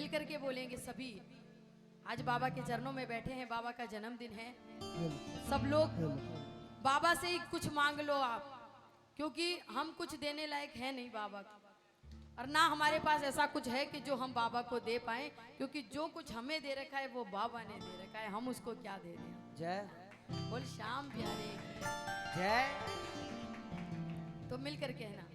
मिलकर के बोलेंगे सभी। आज बाबा के चरणों में बैठे हैं, बाबा का जन्मदिन है। सब लोग बाबा से ही कुछ मांग लो आप, क्योंकि हम कुछ देने लायक है नहीं बाबा को, और ना हमारे पास ऐसा कुछ है कि जो हम बाबा को दे पाए, क्योंकि जो कुछ हमें दे रखा है वो बाबा ने दे रखा है, हम उसको क्या दे दें। जय बोल श्याम प्यारे जय। तो मिलकर कहना,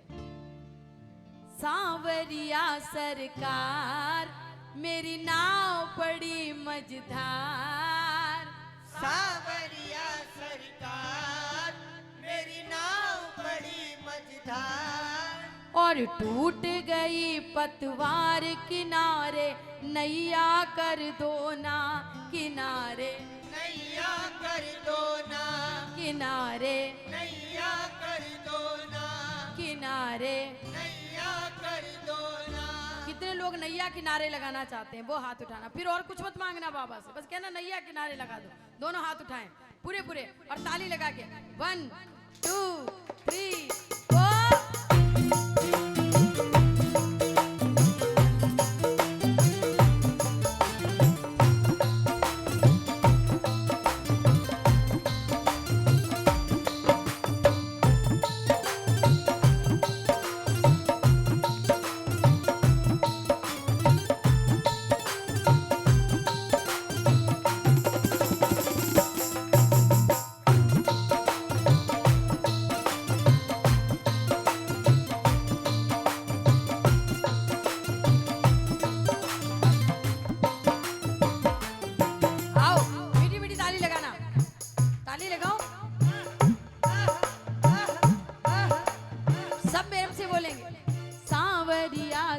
सांवरिया सरकार मेरी नाव पड़ी मझधार। सांवरिया सरकार मेरी नाव बड़ी मझधार, और टूट गई पतवार किनारे, नैया कर दो ना किनारे, नैया कर दो ना किनारे नैया कर दो ना किनारे। नैया कर दो ना। कितने लोग नैया किनारे लगाना चाहते हैं वो हाथ उठाना, फिर और कुछ मत मांगना बाबा से, बस कहना नैया किनारे लगा दो। दोनों हाथ उठाएं पूरे पूरे और ताली लगा के 1 2 3 4।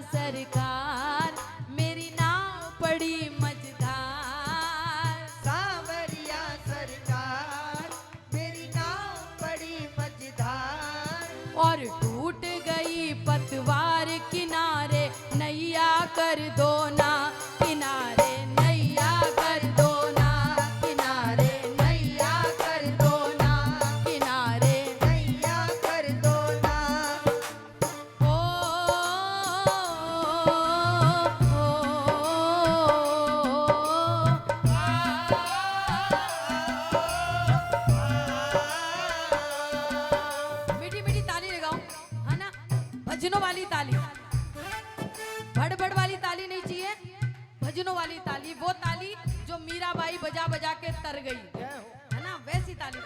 सरकार मेरी नाव पड़ी मझधार। सांवरिया सरकार मेरी नाव पड़ी मझधार, और टूट गई पतवार किनारे, नैया कर दो ना किनारे, नैया कर दो ना किनारे, नैया कर दो ना किनारे, नैया कर दो ना। मीठी मीठी ताली लगाओ, है ना, भजनों वाली ताली, भड़ भड़ वाली ताली नहीं चाहिए, भजनों वाली ताली, वो ताली जो मीराबाई बजा बजा के तर गई, है ना, वैसी ताली।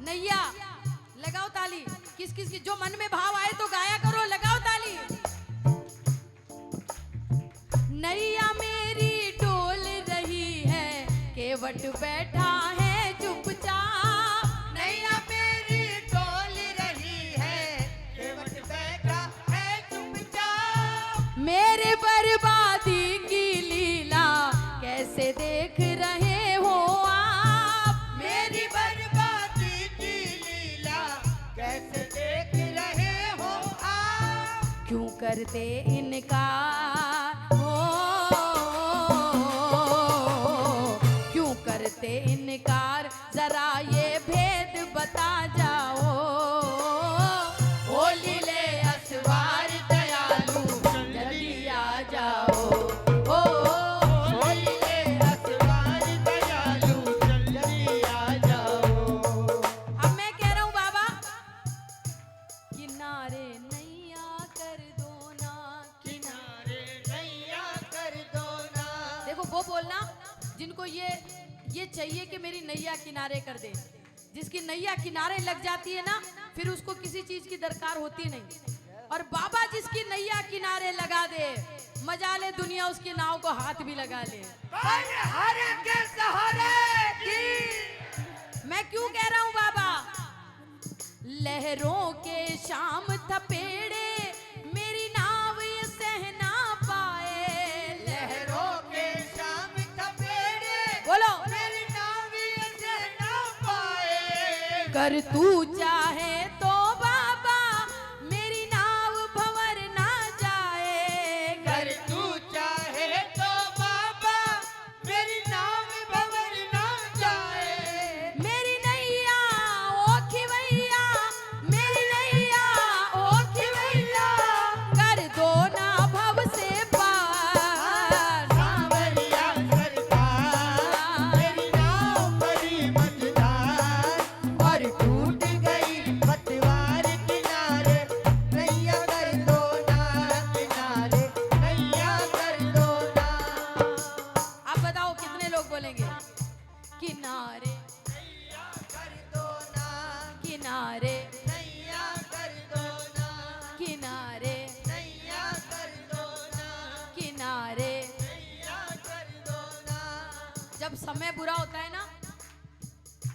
नैया लगाओ ताली, किस किस की जो मन में भाव आए तो गाया करो, लगाओ ताली। नैया मेरी डोल रही है, केवट बैठा है चुपचाप। नैया मेरी डोल रही है, केवट बैठा है चुपचाप। मेरे बर्बादी की लीला कैसे देख रहे हो आप। मेरी बर्बादी की लीला कैसे देख रहे हो आप। क्यों करते इनकार हो, क्यों करते इनकार, जरा ये भेद बता जाओ। होली ले असवार दयालु जल्दी आ जाओ। ओ होली ले असवार दयालु जल्दी आ जाओ। अब मैं कह रहा हूँ बाबा, किनारे नैया कर दो ना किनारे। किनारे नैया कर दो ना। देखो वो बोलना जिनको ये चाहिए कि मेरी नैया किनारे कर दे। जिसकी नैया किनारे लग जाती है ना, फिर उसको किसी चीज की दरकार होती नहीं। और बाबा जिसकी नैया किनारे लगा दे, मजा ले दुनिया उसकी नाव को हाथ भी लगा ले। पर हर के सहारे की मैं क्यों कह रहा हूँ बाबा, लहरों के शाम थपेड़े मेरी नाव ये सह ना पाए। लहरों के शाम थपेड़े बोलो मेरी नाव ये सह ना पाए। कर तू चाहे तो बाबा मेरी नाव भंवर ना जाए। कर तू चाहे तो बाबा मेरी नाव भंवर ना जाए। मेरी नैया ओ खिवैया, मेरी नैया ओ खिवैया, कर दो ना भव से पार। सांवरिया सरकार मेरी नाव बड़ी मझधार और टूट गई पतवार किनारे। नैया कर दो ना किनारे, नैया कर दो ना। अब बताओ कितने लोग बोलेंगे किनारे नैया कर दो ना, किनारे नैया कर दो ना, किनारे नैया कर दो ना, किनारे। नैया कर दो ना। जब समय बुरा होता है ना,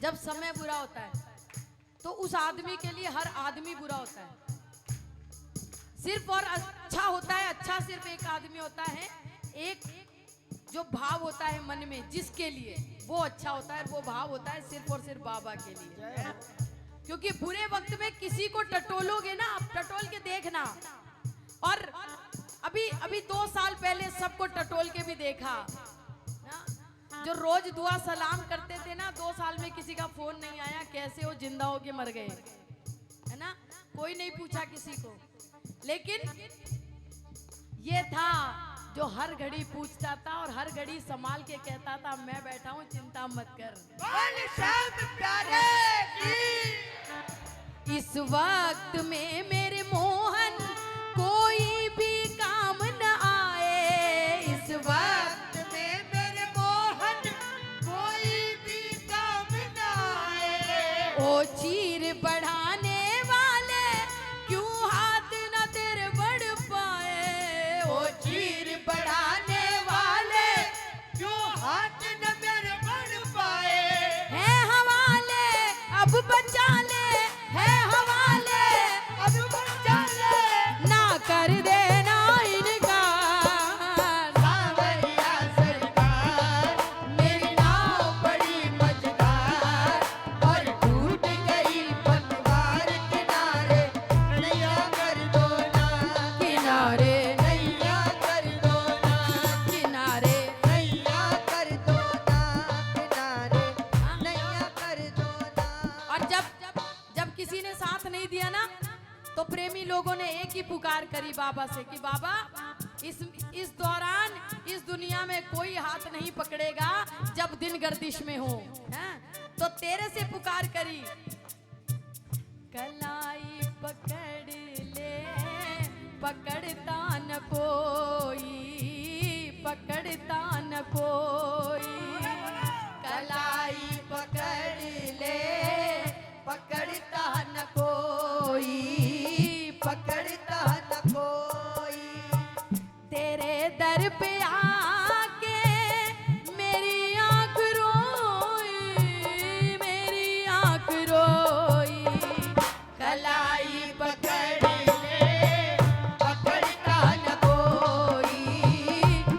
जब समय बुरा होता है तो उस आदमी के लिए हर आदमी बुरा होता है। सिर्फ और अच्छा होता है, अच्छा सिर्फ एक आदमी होता है, एक जो भाव होता है मन में जिसके लिए वो अच्छा होता है, वो भाव होता है सिर्फ और सिर्फ बाबा के लिए। क्योंकि बुरे वक्त में किसी को टटोलोगे ना, आप टटोल के देखना। और अभी 2 साल पहले सबको टटोल के भी देखा ना? जो रोज दुआ सलाम करते थे ना, 2 साल में किसी का फोन नहीं आया कैसे वो जिंदा होके मर गए, है ना? कोई नहीं पूछा किसी को। लेकिन ये था जो हर घड़ी पूछता था और हर घड़ी संभाल के कहता था मैं बैठा हूँ चिंता मत कर। बोल श्याम प्यारे की। इस वक्त में मेरे मोहन कोई भी काम न आए। इस वक्त वक्त में मेरे मोहन कोई भी काम न आए। ओ चीर बढ़ाने वाले क्यों हाथ न तेरे बढ़ पाए। ओ चीर बढ़ाने वाले क्यों हाथ न मेरे बढ़ पाए। है हवाले अब बचा ले, है हवाले अब बचा ले ना कर देना इनकार। सांवरिया सरकार मेरी नाव बड़ी मझधार और टूट गई पतवार किनारे। नैया कर दो ना, किनारे नैया कर दो ना, किनारे। नैया कर दो ना, किनारे नैया कर दो ना। और जब किसी ने साथ नहीं दिया ना तो प्रेमी लोगों ने एक ही पुकार करी बाबा से कि बाबा इस दौरान इस दुनिया में कोई हाथ नहीं पकड़ेगा जब दिन गर्दिश में हो, हैं? तो तेरे से पुकार करी, कलाई पकड़ ले पकड़ता न कोई, पकड़ता न कोई। कलाई पकड़ ले पकड़ता न कोई, पकड़ता न कोई। तेरे दर पे आके मेरी आँख रोई, मेरी आँख रोई। कलाई पकड़ ले पकड़ता न कोई,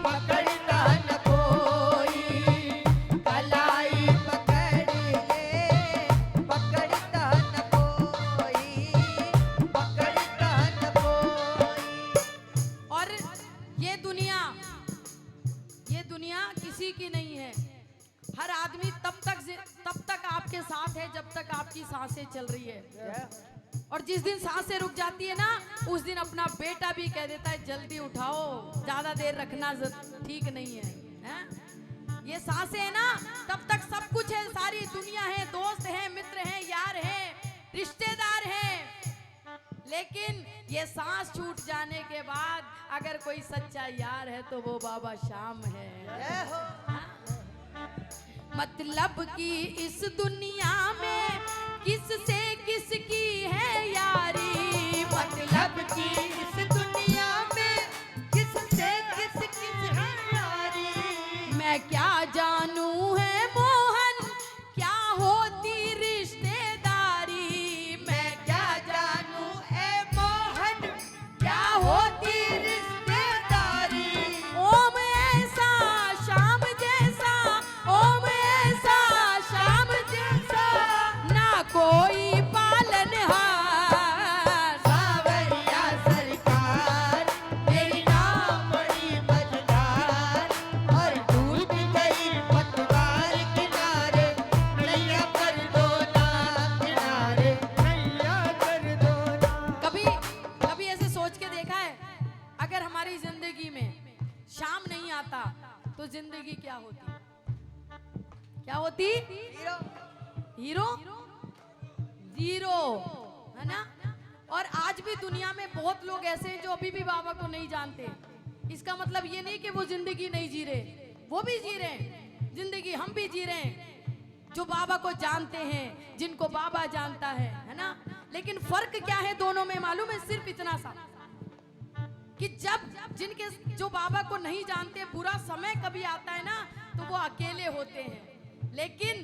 पकड़ता न कोई। कलाई पकड़ ले पकड़ता न कोई, पकड़ता न कोई। और ये दुनिया किसी की नहीं है। हर आदमी तब तक आपके साथ है जब तक आपकी सांसें चल रही है। और जिस दिन सांसें रुक जाती है ना उस दिन अपना बेटा भी कह देता है जल्दी उठाओ, ज्यादा देर रखना ठीक नहीं है, हैं? ये सांसें है ना तब तक सब कुछ है, सारी दुनिया है, दोस्त है, मित्र है, यार है, रिश्तेदार है। लेकिन ये सांस छूट जाने के बाद अगर कोई सच्चा यार है तो वो बाबा श्याम है। मतलब कि इस दुनिया में किससे किसकी है यारी। मतलब कि इस दुनिया में किससे शाम नहीं आता तो जिंदगी क्या होती? क्या होती? हीरो हीरो जीरो, है ना? और आज भी दुनिया में बहुत लोग ऐसे हैं जो अभी भी बाबा को नहीं जानते। इसका मतलब ये नहीं कि वो जिंदगी नहीं जी रहे, वो भी जी रहे हैं जिंदगी, हम भी जी रहे हैं। जो बाबा को जानते हैं, जिनको बाबा जानता है ना? लेकिन फर्क क्या है दोनों में मालूम है? सिर्फ इतना सा कि जब जिनके जो बाबा को नहीं जानते, बुरा समय कभी आता है ना तो वो अकेले होते हैं। लेकिन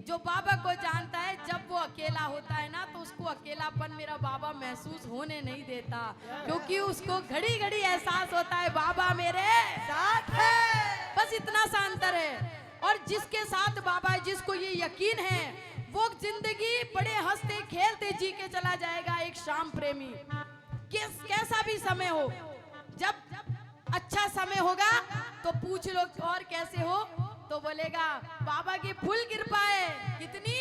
जो बाबा को जानता है, जब वो अकेला होता है ना तो उसको अकेलापन मेरा बाबा महसूस होने नहीं देता, क्योंकि उसको घड़ी घड़ी एहसास होता है बाबा मेरे साथ है। बस इतना सा अंतर है। और जिसके साथ बाबा है, जिसको ये यकीन है, वो जिंदगी बड़े हंसते खेलते जी के चला जाएगा। एक शाम प्रेमी कैसा भी समय हो, जब अच्छा समय होगा तो पूछ लो और कैसे हो, तो बोलेगा बाबा की फुल कृपा है। कितनी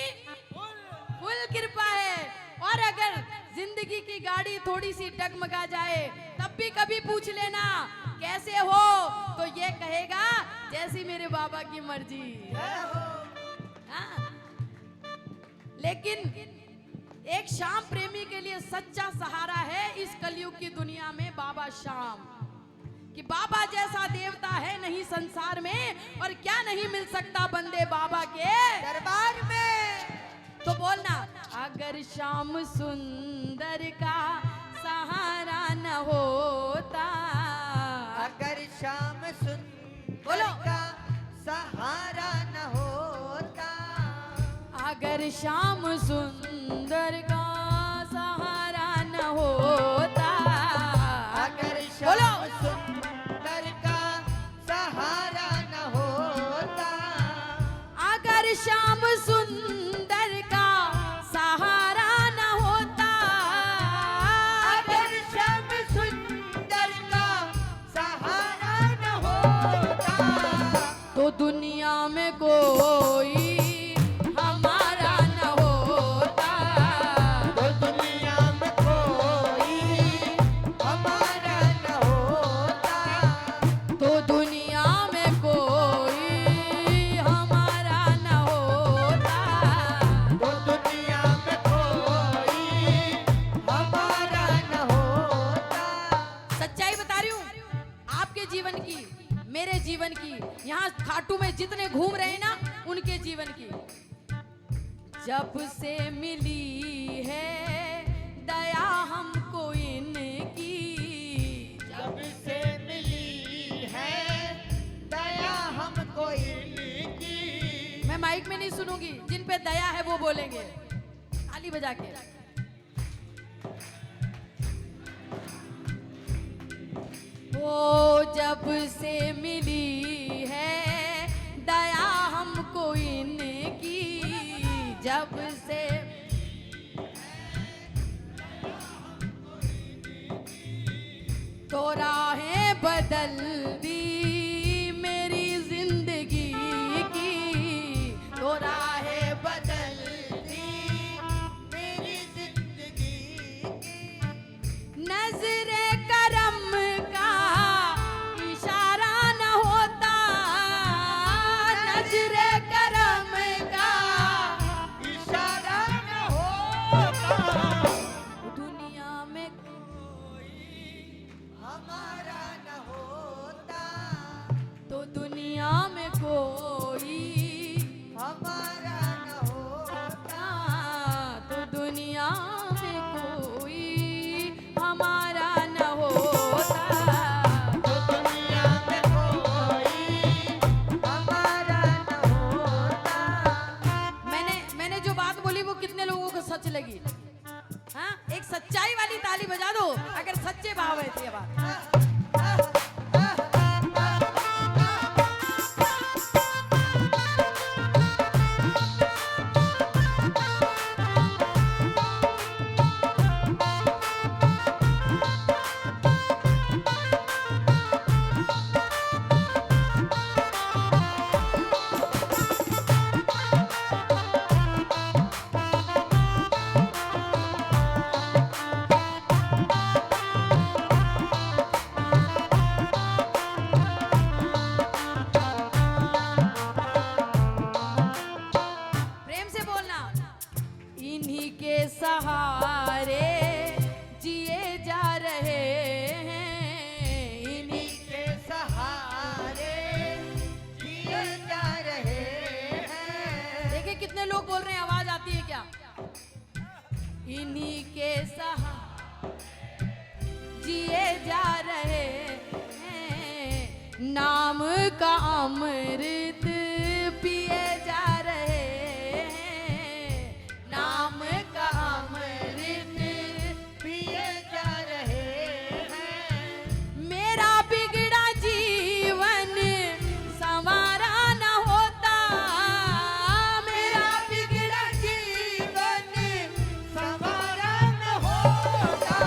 फुल कृपा है। और अगर जिंदगी की गाड़ी थोड़ी सी डगमगा जाए तब भी कभी पूछ लेना कैसे हो, तो ये कहेगा जैसी मेरे बाबा की मर्जी। हाँ। लेकिन एक शाम प्रेमी के लिए सच्चा सहारा है इस कलयुग की दुनिया में बाबा शाम, कि बाबा जैसा देवता है नहीं संसार में, और क्या नहीं मिल सकता बंदे बाबा के दरबार में। तो बोलना, अगर शाम सुंदर का सहारा न होता, अगर शाम सुंदर बोलो। का सहारा न होता, अगर शाम सुंदर का सहारा न होता, अगर बोलो। शाम सुंदर का सहारा न होता, अगर शाम सुंदर का सहारा न होता, अगर शाम सुंदर का सहारा न होता, तो दुनिया में कोई हमारा न होता, तो दुनिया में कोई हमारा न होता, तो दुनिया में कोई हमारा न होता। तो दुनिया में कोई हमारा न होता। सच्चाई बता रही हूँ आपके जीवन की, मेरे जीवन की, यहाँ खाटू में जितने घूम रहे हैं ना उनके जीवन की। जब से मिली है दया हमको इनकी, जब से मिली है दया हमको इनकी, मैं माइक में नहीं सुनूंगी, जिन पे दया है वो बोलेंगे ताली बजा के। ओ जब से मिली है दया हमको इनकी, जब से तो राहें बदल दी मेरी जिंदगी की, तो राहें बदल दी मेरी जिंदगी की, नजरे करम का इशारा न होता, नजरे करम का इशारा न होता, दुनिया में हमारा न होता, नाम का अमृत पिए जा रहे हैं, नाम का अमृत पिए जा रहे हैं। मेरा बिगड़ा जीवन संवारा न होता, मेरा बिगड़ा जीवन संवारा न होता,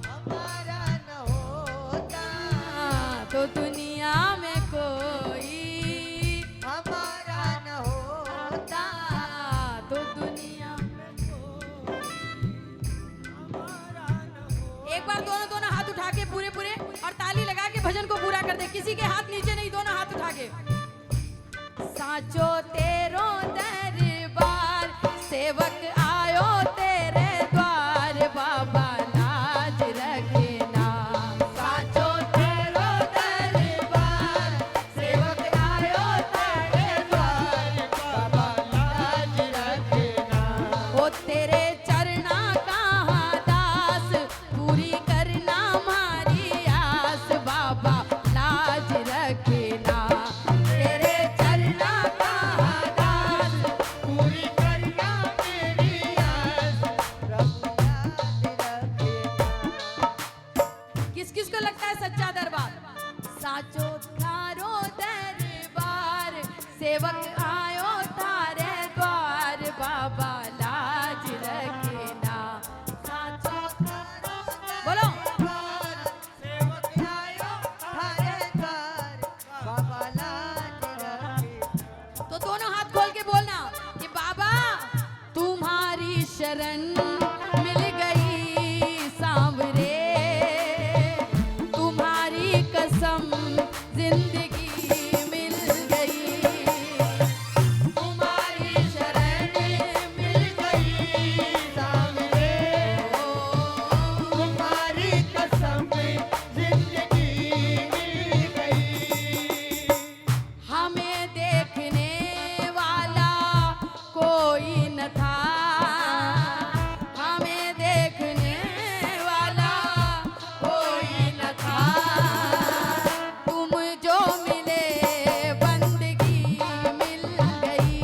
हमारा न होता, तो दुनिया में कोई हमारा न होता, तो दुनिया में एक बार दोनों हाथ उठा के पूरे पूरे और ताली लगा के भजन को पूरा कर दे। किसी के हाथ नीचे नहीं, दोनों हाथ उठा के। साचो तेरो दरबार सेवक आयो तेरे द्वार, बाबा लाज रखना। साचो तेरो दरबार सेवक आयो तेरे द्वार, बाबा लाज रखना। ओ तेरे चरना कहाँ दास पूरी करना हमारी आस, बाबा लाज रखना। तेरे चरना कहाँ दास पूरी करना मेरी आस, प्रभु याद रखना। किस किस को लगता है सच्चा दरबार? साचो थारो दरबार सेवक आयो थारे द्वार, बाबा लाज रखना। साचो बोलो सेवक आयो थारे द्वार, बाबा लाज रखना। तो दोनों हाथ खोल के बोलना कि बाबा तुम्हारी शरण मिल गई सांवरे, तुम्हारी कसम जिंदगी मिल गई, तुम्हारी शरण मिल गई सामने तुम्हारी कसम जिंदगी मिल गई। हमें देखने वाला कोई न था, हमें देखने वाला कोई न था, तुम जो मिले बंदगी मिल गई,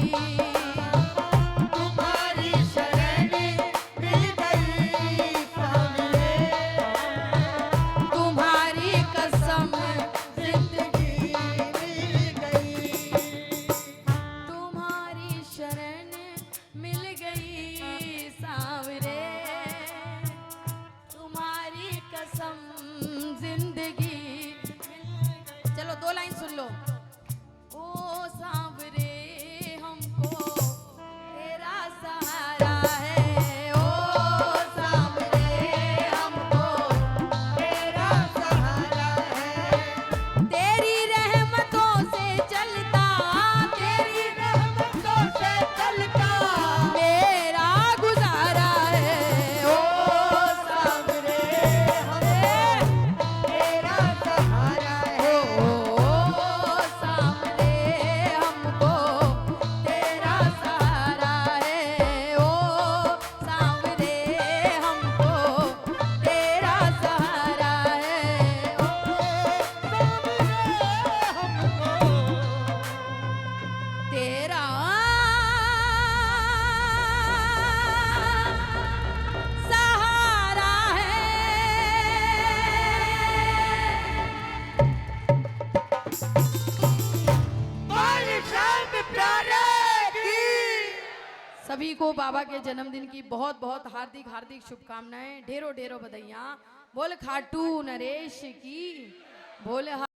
तुम्हारी शरण मिल गई सामने तुम्हारी कसम जिंदगी मिल गई। तुम्हारी शरण मिल गई सांवरे, तुम्हारी कसम जिंदगी चलो 2 लाइन सुन लो। ओ सांवरे हमको तेरा सहारा है, ओ सांवरे हमको तेरा सहारा है, तेरी रहमतों से चलता, तेरी रहमतों से चलता मेरा गुजारा है, ओ सामने हमें तेरा सहारा है। ओ सामने हमको तेरा सहारा है, ओ सामने हमको तेरा सहारा है, ओ तेरा सहारा है। हमारे शाम प्यारे की सभी को बाबा के जन्मदिन की बहुत बहुत हार्दिक हार्दिक शुभकामनाएं, ढेरों ढेरों बधाइयां। बोल खाटू नरेश की, बोल